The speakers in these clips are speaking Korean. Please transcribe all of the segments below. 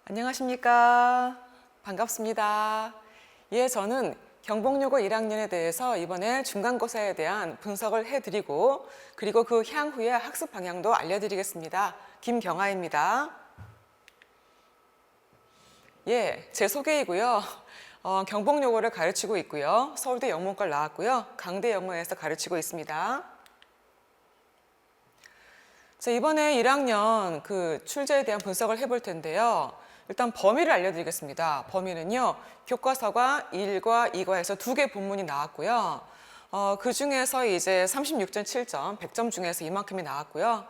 안녕하십니까. 반갑습니다. 예, 저는 경복여고 1학년에 대해서 이번에 중간고사에 대한 분석을 해드리고 그리고 그 향후의 학습 방향도 알려드리겠습니다. 김경아입니다. 예, 제 소개이고요. 경복여고를 가르치고 있고요. 서울대 영문과를 나왔고요. 강대 영어에서 가르치고 있습니다. 자, 이번에 1학년 그 출제에 대한 분석을 해볼 텐데요. 일단 범위를 알려드리겠습니다. 범위는요, 교과서가 1과 2과에서 2개 본문이 나왔고요. 그 중에서 이제 36.7점, 100점 중에서 이만큼이 나왔고요.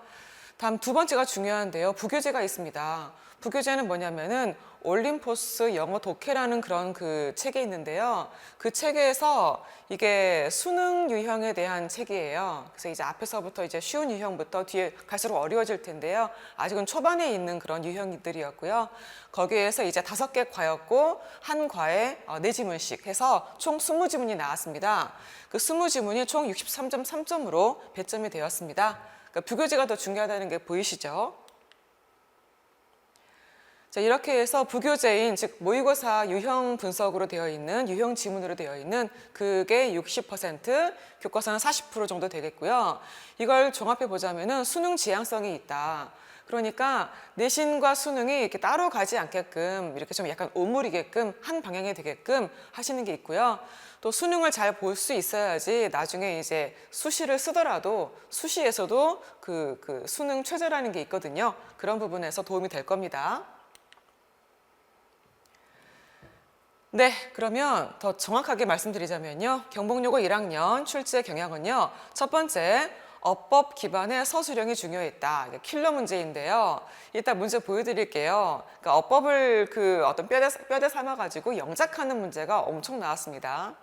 다음 두 번째가 중요한데요. 부교재가 있습니다. 부교재는 뭐냐면은 올림포스 영어 독해라는 그런 그 책이 있는데요. 그 책에서 이게 수능 유형에 대한 책이에요. 그래서 이제 앞에서부터 이제 쉬운 유형부터 뒤에 갈수록 어려워질 텐데요. 아직은 초반에 있는 그런 유형들이었고요. 거기에서 이제 5개 과였고 한 과에 4지문씩 해서 총 20지문이 나왔습니다. 그 20지문이 총 63.3점으로 배점이 되었습니다. 그러니까 부교재가 더 중요하다는 게 보이시죠? 자, 이렇게 해서 부교재인 즉 모의고사 유형 분석으로 되어 있는 유형 지문으로 되어 있는 그게 60%, 교과서는 40% 정도 되겠고요. 이걸 종합해 보자면은 수능 지향성이 있다. 그러니까 내신과 수능이 이렇게 따로 가지 않게끔 이렇게 좀 약간 오므리게끔 한 방향이 되게끔 하시는 게 있고요. 또 수능을 잘 볼 수 있어야지 나중에 이제 수시를 쓰더라도 수시에서도 그 수능 최저라는 게 있거든요. 그런 부분에서 도움이 될 겁니다. 네, 그러면 더 정확하게 말씀드리자면요. 경복여고 1학년 출제 경향은요. 첫 번째, 어법 기반의 서술형이 중요했다. 이게 킬러 문제인데요. 이따 문제 보여드릴게요. 그러니까 어법을 그 어떤 뼈대 삼아가지고 영작하는 문제가 엄청 나왔습니다.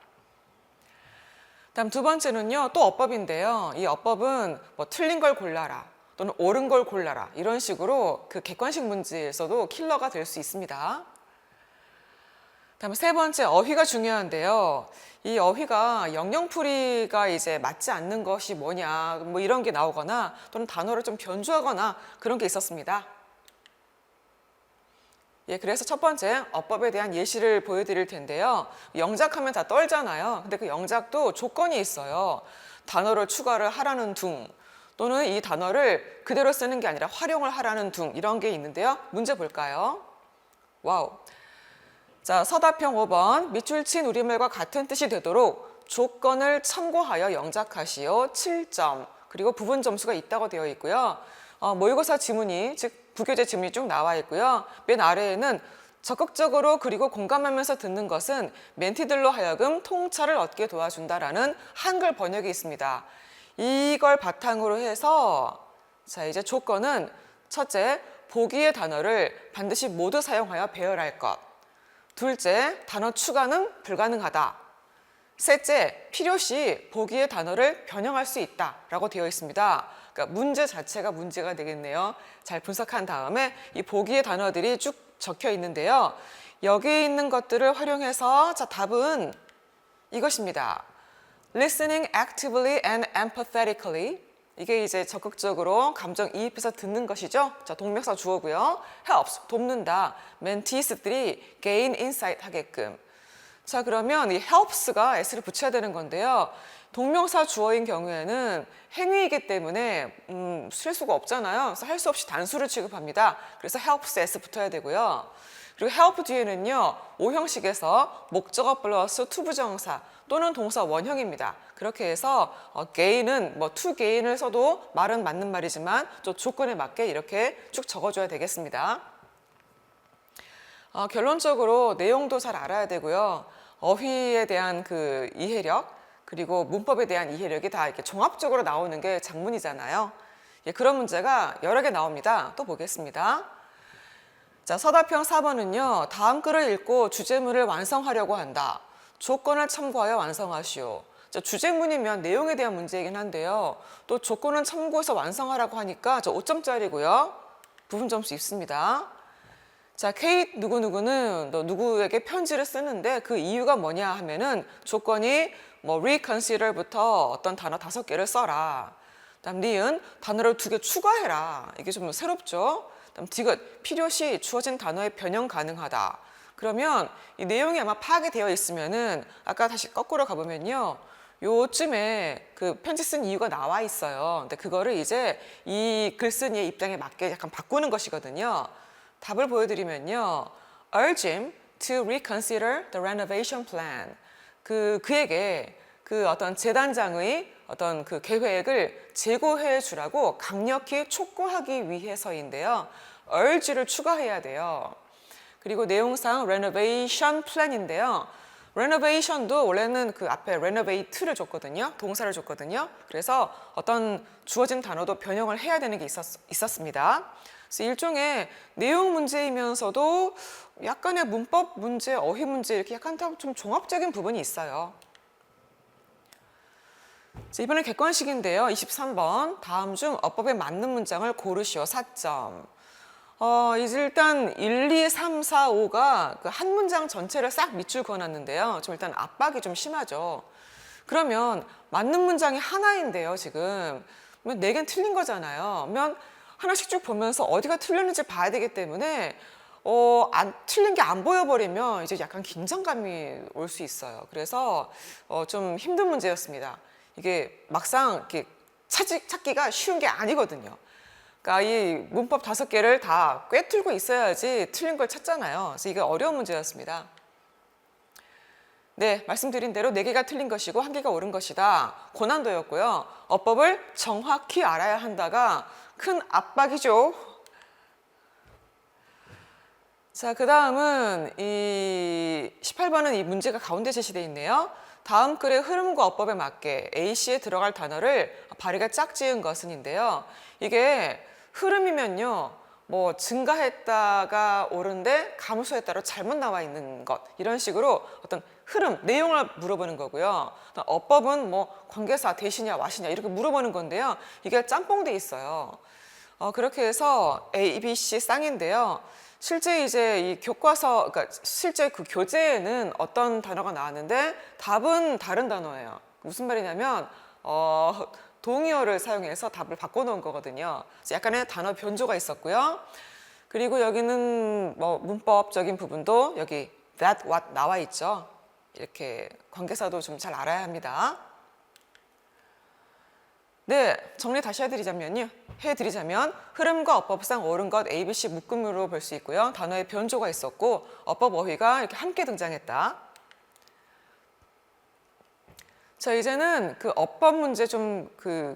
다음 두 번째는요. 또 어법인데요. 이 어법은 뭐 틀린 걸 골라라 또는 옳은 걸 골라라 이런 식으로 그 객관식 문제에서도 킬러가 될 수 있습니다. 다음에 세 번째 어휘가 중요한데요. 이 어휘가 영영풀이가 이제 맞지 않는 것이 뭐냐 뭐 이런 게 나오거나 또는 단어를 좀 변주하거나 그런 게 있었습니다. 예, 그래서 첫 번째 어법에 대한 예시를 보여드릴 텐데요. 영작하면 다 떨잖아요. 근데 그 영작도 조건이 있어요. 단어를 추가를 하라는 둥 또는 이 단어를 그대로 쓰는 게 아니라 활용을 하라는 둥 이런 게 있는데요. 문제 볼까요? 와우. 자, 서답형 5번 밑줄 친 우리말과 같은 뜻이 되도록 조건을 참고하여 영작하시오 7점 그리고 부분 점수가 있다고 되어 있고요. 모의고사 지문이 즉 부교재 지문이 쭉 나와 있고요. 맨 아래에는 적극적으로 그리고 공감하면서 듣는 것은 멘티들로 하여금 통찰을 얻게 도와준다라는 한글 번역이 있습니다. 이걸 바탕으로 해서 자 이제 조건은 첫째 보기의 단어를 반드시 모두 사용하여 배열할 것 둘째, 단어 추가는 불가능하다. 셋째, 필요시 보기의 단어를 변형할 수 있다라고 되어 있습니다. 그러니까 문제 자체가 문제가 되겠네요. 잘 분석한 다음에 이 보기의 단어들이 쭉 적혀 있는데요. 여기 있는 것들을 활용해서 자 답은 이것입니다. Listening actively and empathetically. 이게 이제 적극적으로 감정이입해서 듣는 것이죠. 자, 동명사 주어고요. helps, 돕는다. mentees들이 gain insight 하게끔. 자, 그러면 이 helps가 s를 붙여야 되는 건데요. 동명사 주어인 경우에는 행위이기 때문에 쓸 수가 없잖아요. 그래서 할 수 없이 단수를 취급합니다. 그래서 helps s 붙어야 되고요. 그리고 help 뒤에는요. 오형식에서 목적어 플러스 투부정사 또는 동사 원형입니다. 그렇게 해서 gain은 뭐 to gain을 써도 말은 맞는 말이지만 또 조건에 맞게 이렇게 쭉 적어줘야 되겠습니다. 결론적으로 내용도 잘 알아야 되고요. 어휘에 대한 그 이해력 그리고 문법에 대한 이해력이 다 이렇게 종합적으로 나오는 게 작문이잖아요. 예, 그런 문제가 여러 개 나옵니다. 또 보겠습니다. 자, 서답형 4번은요. 다음 글을 읽고 주제문을 완성하려고 한다. 조건을 참고하여 완성하시오. 자, 주제문이면 내용에 대한 문제이긴 한데요. 또 조건은 참고해서 완성하라고 하니까 저 5점짜리고요. 부분 점수 있습니다. 자, K 누구누구는 너 누구에게 편지를 쓰는데 그 이유가 뭐냐 하면은 조건이 뭐 reconsider부터 어떤 단어 5개를 써라. 다음 니은 단어를 2개 추가해라. 이게 좀 새롭죠. 디귿, 필요시 주어진 단어에 변형 가능하다. 그러면 이 내용이 아마 파악이 되어 있으면은 아까 다시 거꾸로 가보면요. 요쯤에 그 편지 쓴 이유가 나와 있어요. 근데 그거를 이제 이 글쓴이의 입장에 맞게 약간 바꾸는 것이거든요. 답을 보여드리면요. Urge him to reconsider the renovation plan. 그에게 그 어떤 재단장의 어떤 그 계획을 재고해 주라고 강력히 촉구하기 위해서인데요. urge를 추가해야 돼요. 그리고 내용상 renovation plan인데요. renovation도 원래는 그 앞에 renovate를 줬거든요. 동사를 줬거든요. 그래서 어떤 주어진 단어도 변형을 해야 되는 게 있었습니다. 그래서 일종의 내용 문제이면서도 약간의 문법 문제, 어휘 문제 이렇게 약간 좀 종합적인 부분이 있어요. 자, 이번엔 객관식인데요. 23번 다음 중 어법에 맞는 문장을 고르시오. 4점. 이제 일단 1, 2, 3, 4, 5가 그 한 문장 전체를 싹 밑줄 그어놨는데요. 좀 일단 압박이 좀 심하죠. 그러면 맞는 문장이 하나인데요. 지금 4개는 틀린 거잖아요. 그러면 하나씩 쭉 보면서 어디가 틀렸는지 봐야 되기 때문에 틀린 게 안 보여버리면 이제 약간 긴장감이 올 수 있어요. 그래서 좀 힘든 문제였습니다. 이게 막상 이렇게 찾기가 쉬운 게 아니거든요. 그러니까 이 문법 5개를 다 꿰뚫고 있어야지 틀린 걸 찾잖아요. 그래서 이게 어려운 문제였습니다. 네, 말씀드린 대로 4개가 틀린 것이고 1개가 옳은 것이다. 고난도였고요. 어법을 정확히 알아야 한다가 큰 압박이죠. 자, 그 다음은 이 18번은 이 문제가 가운데 제시되어 있네요. 다음 글의 흐름과 어법에 맞게 A씨에 들어갈 단어를 발의가 짝지은 것은인데요. 이게 흐름이면요. 뭐 증가했다가 옳은데 감소했다로 잘못 나와 있는 것 이런 식으로 어떤 흐름, 내용을 물어보는 거고요. 어법은 뭐 관계사 대시냐 와시냐 이렇게 물어보는 건데요. 이게 짬뽕돼 있어요. 그렇게 해서 A, B, C 쌍인데요. 실제 이제 이 교과서, 그러니까 실제 그 교재에는 어떤 단어가 나왔는데 답은 다른 단어예요. 무슨 말이냐면 동의어를 사용해서 답을 바꿔놓은 거거든요. 약간의 단어 변조가 있었고요. 그리고 여기는 뭐 문법적인 부분도 여기 that, what 나와 있죠. 이렇게 관계사도 좀 잘 알아야 합니다. 네, 정리 다시 해드리자면 흐름과 어법상 옳은 것 A, B, C 묶음으로 볼 수 있고요. 단어의 변조가 있었고 어법 어휘가 이렇게 함께 등장했다. 자, 이제는 그 어법 문제 좀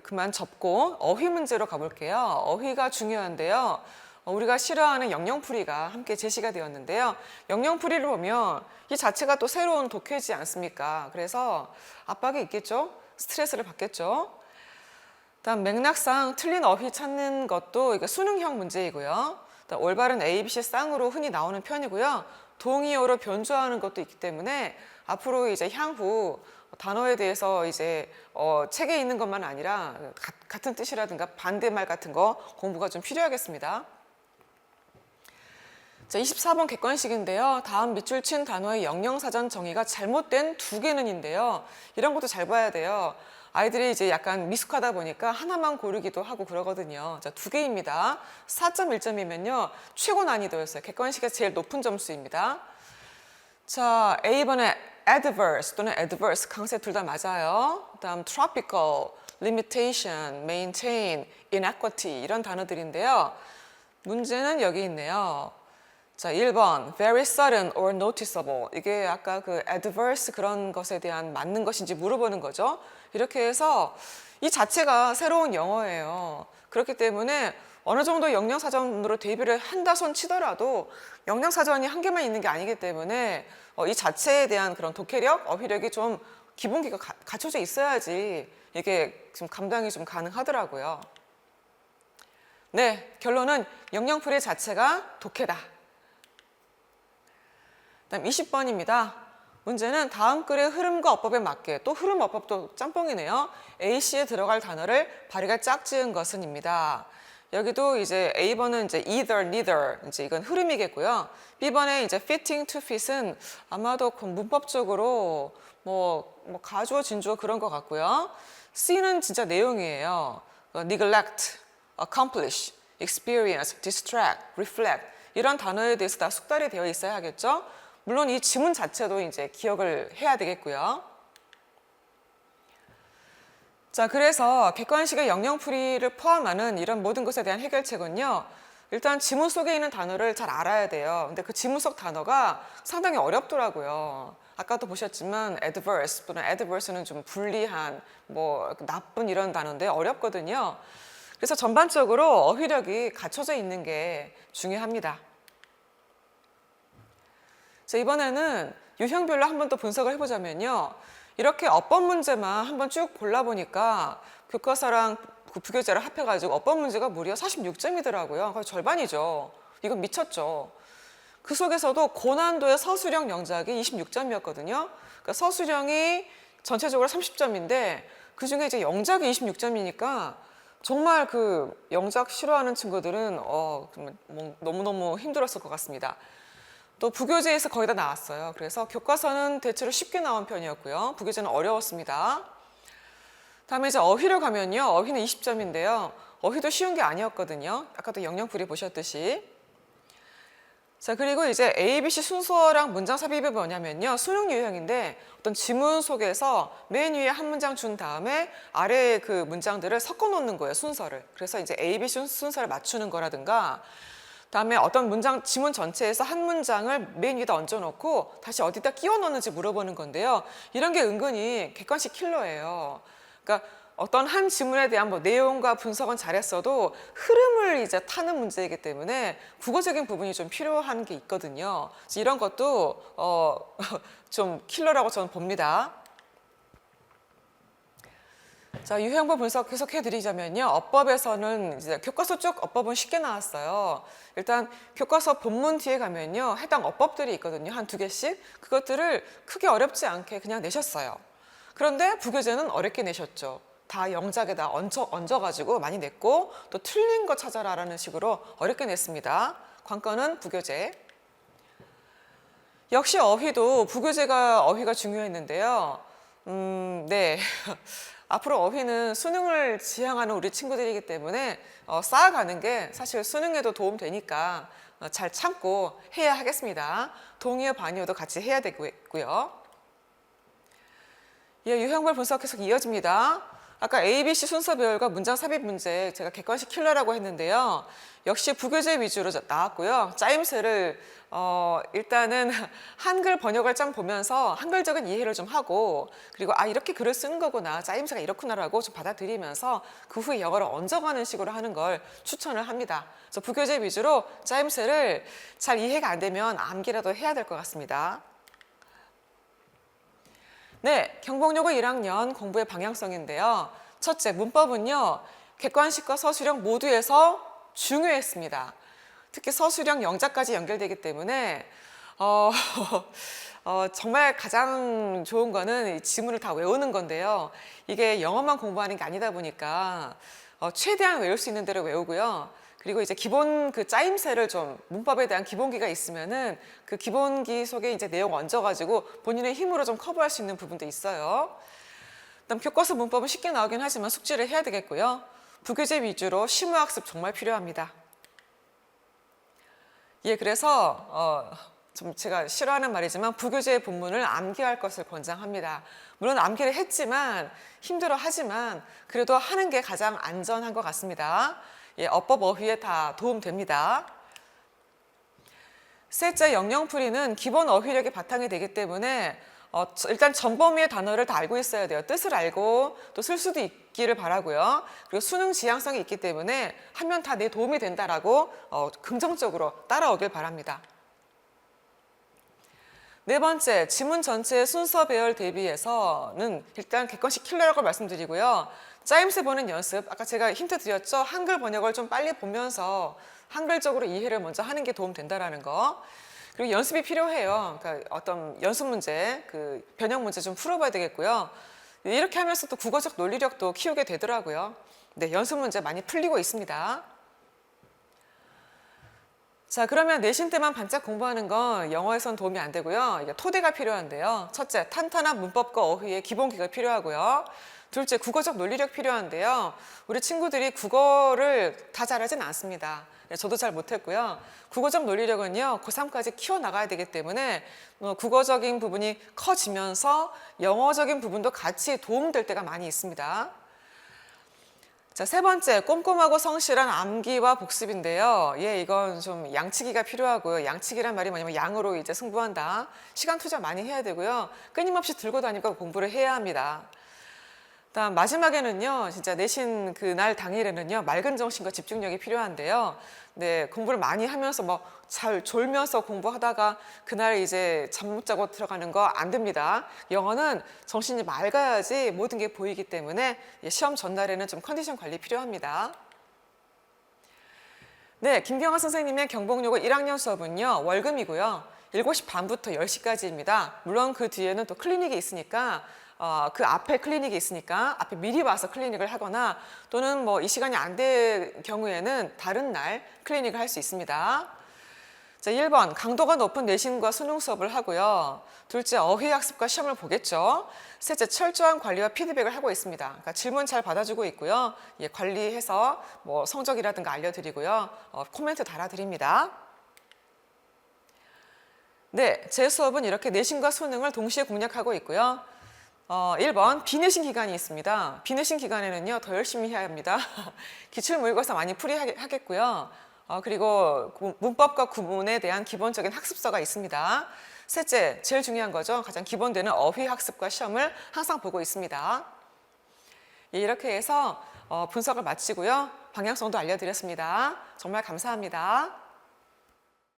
그만 접고 어휘 문제로 가볼게요. 어휘가 중요한데요. 우리가 싫어하는 영영풀이가 함께 제시가 되었는데요. 영영풀이를 보면 이 자체가 또 새로운 독해지 않습니까? 그래서 압박이 있겠죠? 스트레스를 받겠죠? 다음 맥락상 틀린 어휘 찾는 것도 이게 수능형 문제이고요. 올바른 A, B, C 쌍으로 흔히 나오는 편이고요. 동의어로 변조하는 것도 있기 때문에 앞으로 이제 향후 단어에 대해서 이제 책에 있는 것만 아니라 같은 뜻이라든가 반대말 같은 거 공부가 좀 필요하겠습니다. 자, 24번 객관식인데요. 다음 밑줄 친 단어의 영영사전 정의가 잘못된 2개는인데요. 이런 것도 잘 봐야 돼요. 아이들이 이제 약간 미숙하다 보니까 하나만 고르기도 하고 그러거든요. 자, 2개입니다. 4.1점이면요. 최고 난이도였어요. 객관식에서 제일 높은 점수입니다. 자, A번에 adverse 또는 adverse 강세 둘 다 맞아요. 다음 tropical, limitation, maintain, inequity 이런 단어들인데요. 문제는 여기 있네요. 자, 1번 very sudden or noticeable 이게 아까 그 adverse 그런 것에 대한 맞는 것인지 물어보는 거죠. 이렇게 해서 이 자체가 새로운 영어예요. 그렇기 때문에 어느 정도 영영사전으로 대비를 한다 손 치더라도 영영사전이 한 개만 있는 게 아니기 때문에 이 자체에 대한 그런 독해력, 어휘력이 좀 기본기가 갖춰져 있어야지 이게 좀 감당이 좀 가능하더라고요. 네, 결론은 영영풀이 자체가 독해다. 다음 20번입니다. 문제는 다음 글의 흐름과 어법에 맞게 또 흐름 어법도 짬뽕이네요. A씨에 들어갈 단어를 발의가 짝지은 것은입니다. 여기도 이제 A번은 이제 either, neither 이제 이건 흐름이겠고요. B번에 이제 fitting to fit은 아마도 문법적으로 뭐 가주어, 진주어 그런 것 같고요. C는 진짜 내용이에요. neglect, accomplish experience, distract, reflect 이런 단어에 대해서 다 숙달이 되어 있어야 하겠죠. 물론 이 지문 자체도 이제 기억을 해야 되겠고요. 자, 그래서 객관식의 영영풀이를 포함하는 이런 모든 것에 대한 해결책은요. 일단 지문 속에 있는 단어를 잘 알아야 돼요. 근데 그 지문 속 단어가 상당히 어렵더라고요. 아까도 보셨지만 adverse 또는 adverse는 좀 불리한, 뭐 나쁜 이런 단어인데 어렵거든요. 그래서 전반적으로 어휘력이 갖춰져 있는 게 중요합니다. 자, 이번에는 유형별로 한번 또 분석을 해보자면요. 이렇게 어법 문제만 한번 쭉 골라보니까 교과서랑 그 부교재를 합해가지고 어법 문제가 무려 46점이더라고요. 거의 절반이죠. 이건 미쳤죠. 그 속에서도 고난도의 서술형 영작이 26점이었거든요. 그러니까 서술형이 전체적으로 30점인데 그 중에 이제 영작이 26점이니까 정말 그 영작 싫어하는 친구들은 너무너무 힘들었을 것 같습니다. 또 부교재에서 거의 다 나왔어요. 그래서 교과서는 대체로 쉽게 나온 편이었고요. 부교재는 어려웠습니다. 다음에 이제 어휘를 가면요. 어휘는 20점인데요. 어휘도 쉬운 게 아니었거든요. 아까도 영영풀이 보셨듯이. 자, 그리고 이제 A, B, C 순서랑 문장 삽입이 뭐냐면요. 수능 유형인데 어떤 지문 속에서 맨 위에 한 문장 준 다음에 아래에 그 문장들을 섞어 놓는 거예요. 순서를. 그래서 이제 A, B, C 순서를 맞추는 거라든가 다음에 어떤 문장, 지문 전체에서 한 문장을 맨 위에다 얹어놓고 다시 어디다 끼워 넣는지 물어보는 건데요. 이런 게 은근히 객관식 킬러예요. 그러니까 어떤 한 지문에 대한 뭐 내용과 분석은 잘했어도 흐름을 이제 타는 문제이기 때문에 국어적인 부분이 좀 필요한 게 있거든요. 그래서 이런 것도 좀 킬러라고 저는 봅니다. 자, 유형법 분석 계속 해드리자면요. 어법에서는 이제 교과서 쪽 어법은 쉽게 나왔어요. 일단 교과서 본문 뒤에 가면요. 해당 어법들이 있거든요. 한 2개씩. 그것들을 크게 어렵지 않게 그냥 내셨어요. 그런데 부교재는 어렵게 내셨죠. 다 영작에다 얹어가지고 많이 냈고 또 틀린 거 찾아라라는 식으로 어렵게 냈습니다. 관건은 부교재. 역시 어휘도 부교재가 어휘가 중요했는데요. 네. 앞으로 어휘는 수능을 지향하는 우리 친구들이기 때문에 쌓아가는 게 사실 수능에도 도움 되니까 잘 참고 해야 하겠습니다. 동의어 반의어도 같이 해야 되고요. 예, 유형별 분석 계속 이어집니다. 아까 A, B, C 순서 배열과 문장 삽입 문제 제가 객관식 킬러라고 했는데요. 역시 부교재 위주로 나왔고요. 짜임새를 일단은 한글 번역을 짱 보면서 한글적인 이해를 좀 하고 그리고 이렇게 글을 쓰는 거구나, 짜임새가 이렇구나라고 좀 받아들이면서 그 후에 영어를 얹어가는 식으로 하는 걸 추천을 합니다. 그래서 부교재 위주로 짜임새를 잘 이해가 안 되면 암기라도 해야 될 것 같습니다. 네, 경복여고 1학년 공부의 방향성인데요. 첫째, 문법은요. 객관식과 서술형 모두에서 중요했습니다. 특히 서술형 영작까지 연결되기 때문에 정말 가장 좋은 거는 이 지문을 다 외우는 건데요. 이게 영어만 공부하는 게 아니다 보니까 최대한 외울 수 있는 대로 외우고요. 그리고 이제 기본 그 짜임새를 좀 문법에 대한 기본기가 있으면은 그 기본기 속에 이제 내용 얹어가지고 본인의 힘으로 좀 커버할 수 있는 부분도 있어요. 그다음 교과서 문법은 쉽게 나오긴 하지만 숙지를 해야 되겠고요. 부교재 위주로 심화학습 정말 필요합니다. 예, 그래서 좀 제가 싫어하는 말이지만 부교재 본문을 암기할 것을 권장합니다. 물론 암기를 했지만 힘들어하지만 그래도 하는 게 가장 안전한 것 같습니다. 예, 어법 어휘에 다 도움됩니다. 셋째, 영영풀이는 기본 어휘력이 바탕이 되기 때문에 일단 전범위의 단어를 다 알고 있어야 돼요. 뜻을 알고 또 쓸 수도 있기를 바라고요. 그리고 수능 지향성이 있기 때문에 하면 다 내 도움이 된다라고 긍정적으로 따라오길 바랍니다. 네 번째, 지문 전체의 순서 배열 대비해서는 일단 객관식 킬러라고 말씀드리고요. 짜임새 보는 연습, 아까 제가 힌트 드렸죠? 한글 번역을 좀 빨리 보면서 한글적으로 이해를 먼저 하는 게 도움 된다라는 거. 그리고 연습이 필요해요. 그러니까 어떤 연습 문제, 그 변형 문제 좀 풀어봐야 되겠고요. 이렇게 하면서 또 국어적 논리력도 키우게 되더라고요. 네, 연습 문제 많이 풀리고 있습니다. 자, 그러면 내신 때만 반짝 공부하는 건 영어에선 도움이 안 되고요. 이게 토대가 필요한데요. 첫째, 탄탄한 문법과 어휘의 기본기가 필요하고요. 둘째, 국어적 논리력 필요한데요. 우리 친구들이 국어를 다 잘하진 않습니다. 저도 잘 못했고요. 국어적 논리력은요, 고3까지 키워나가야 되기 때문에 국어적인 부분이 커지면서 영어적인 부분도 같이 도움될 때가 많이 있습니다. 자, 세 번째, 꼼꼼하고 성실한 암기와 복습인데요. 이건 좀 양치기가 필요하고요. 양치기란 말이 뭐냐면 양으로 이제 승부한다. 시간 투자 많이 해야 되고요. 끊임없이 들고 다니고 공부를 해야 합니다. 다음 마지막에는요, 진짜 내신 그날 당일에는요, 맑은 정신과 집중력이 필요한데요. 네, 공부를 많이 하면서 잘 졸면서 공부하다가 그날 이제 잠 못 자고 들어가는 거 안 됩니다. 영어는 정신이 맑아야지 모든 게 보이기 때문에 시험 전날에는 좀 컨디션 관리 필요합니다. 네, 김경아 선생님의 경복여고 1학년 수업은요, 월금이고요. 7시 반부터 10시까지입니다. 물론 그 뒤에는 또 클리닉이 있으니까 그 앞에 클리닉이 있으니까 앞에 미리 와서 클리닉을 하거나 또는 이 시간이 안 될 경우에는 다른 날 클리닉을 할 수 있습니다. 자, 1번 강도가 높은 내신과 수능 수업을 하고요. 둘째, 어휘학습과 시험을 보겠죠. 셋째, 철저한 관리와 피드백을 하고 있습니다. 그러니까 질문 잘 받아주고 있고요. 관리해서 성적이라든가 알려드리고요. 코멘트 달아드립니다. 네, 제 수업은 이렇게 내신과 수능을 동시에 공략하고 있고요. 1번 비내신 기간이 있습니다. 비내신 기간에는요, 더 열심히 해야 합니다. 기출모의고사 많이 풀이하겠고요. 그리고 문법과 구문에 대한 기본적인 학습서가 있습니다. 셋째, 제일 중요한 거죠. 가장 기본되는 어휘학습과 시험을 항상 보고 있습니다. 이렇게 해서 분석을 마치고요. 방향성도 알려드렸습니다. 정말 감사합니다.